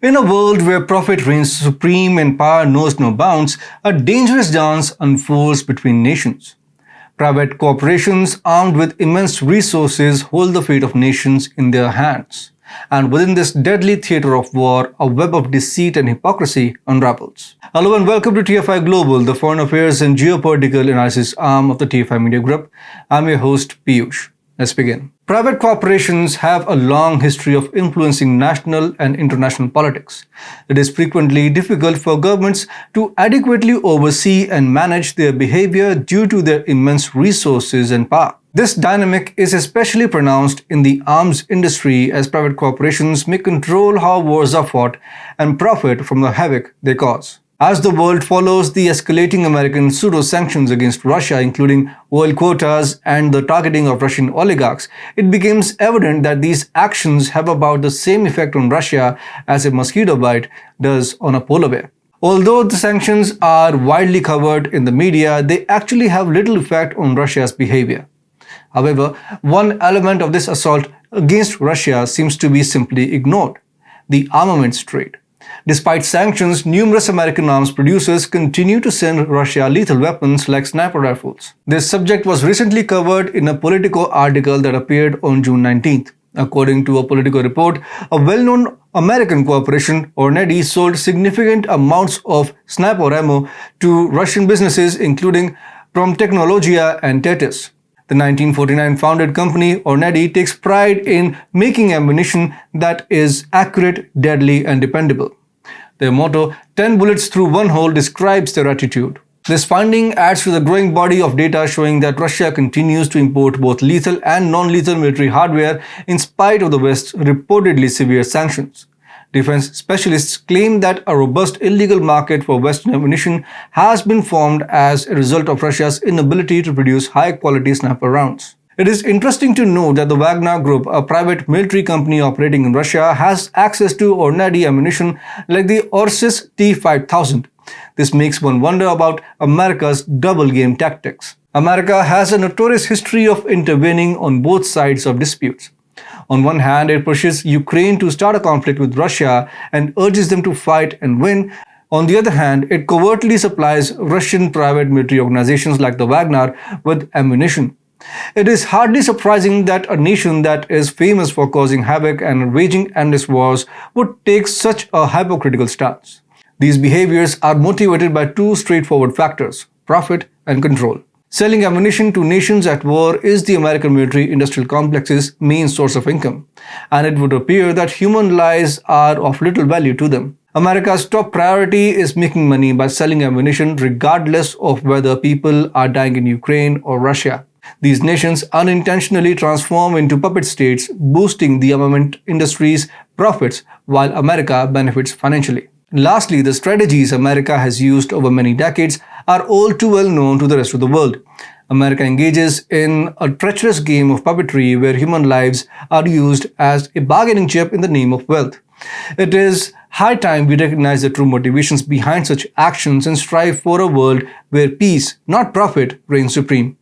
In a world where profit reigns supreme and power knows no bounds, a dangerous dance unfolds between nations. Private corporations armed with immense resources hold the fate of nations in their hands. And within this deadly theater of war, a web of deceit and hypocrisy unravels. Hello and welcome to TFI Global, the foreign affairs and geopolitical analysis arm of the TFI Media Group. I'm your host, Piyush. Let's begin. Private corporations have a long history of influencing national and international politics. It is frequently difficult for governments to adequately oversee and manage their behavior due to their immense resources and power. This dynamic is especially pronounced in the arms industry, as private corporations may control how wars are fought and profit from the havoc they cause. As the world follows the escalating American pseudo-sanctions against Russia, including oil quotas and the targeting of Russian oligarchs, it becomes evident that these actions have about the same effect on Russia as a mosquito bite does on a polar bear. Although the sanctions are widely covered in the media, they actually have little effect on Russia's behavior. However, one element of this assault against Russia seems to be simply ignored: the armaments trade. Despite sanctions, numerous American arms producers continue to send Russia lethal weapons like sniper rifles. This subject was recently covered in a Politico article that appeared on June 19th. According to a Politico report, a well-known American corporation, Ornedi, sold significant amounts of sniper ammo to Russian businesses including Promtechnologia and Tetis. The 1949 founded company, Ornedi, takes pride in making ammunition that is accurate, deadly, and dependable. Their motto, 10 bullets through one hole, describes their attitude. This finding adds to the growing body of data showing that Russia continues to import both lethal and non-lethal military hardware in spite of the West's reportedly severe sanctions. Defense specialists claim that a robust illegal market for Western ammunition has been formed as a result of Russia's inability to produce high-quality sniper rounds. It is interesting to note that the Wagner Group, a private military company operating in Russia, has access to Ornedi ammunition like the Orsis T-5000. This makes one wonder about America's double-game tactics. America has a notorious history of intervening on both sides of disputes. On one hand, it pushes Ukraine to start a conflict with Russia and urges them to fight and win. On the other hand, it covertly supplies Russian private military organizations like the Wagner with ammunition. It is hardly surprising that a nation that is famous for causing havoc and waging endless wars would take such a hypocritical stance. These behaviors are motivated by two straightforward factors: profit and control. Selling ammunition to nations at war is the American military-industrial complex's main source of income, and it would appear that human lives are of little value to them. America's top priority is making money by selling ammunition regardless of whether people are dying in Ukraine or Russia. These nations unintentionally transform into puppet states, boosting the armament industry's profits while America benefits financially. Lastly, the strategies America has used over many decades are all too well known to the rest of the world. America engages in a treacherous game of puppetry where human lives are used as a bargaining chip in the name of wealth. It is high time we recognize the true motivations behind such actions and strive for a world where peace, not profit, reigns supreme.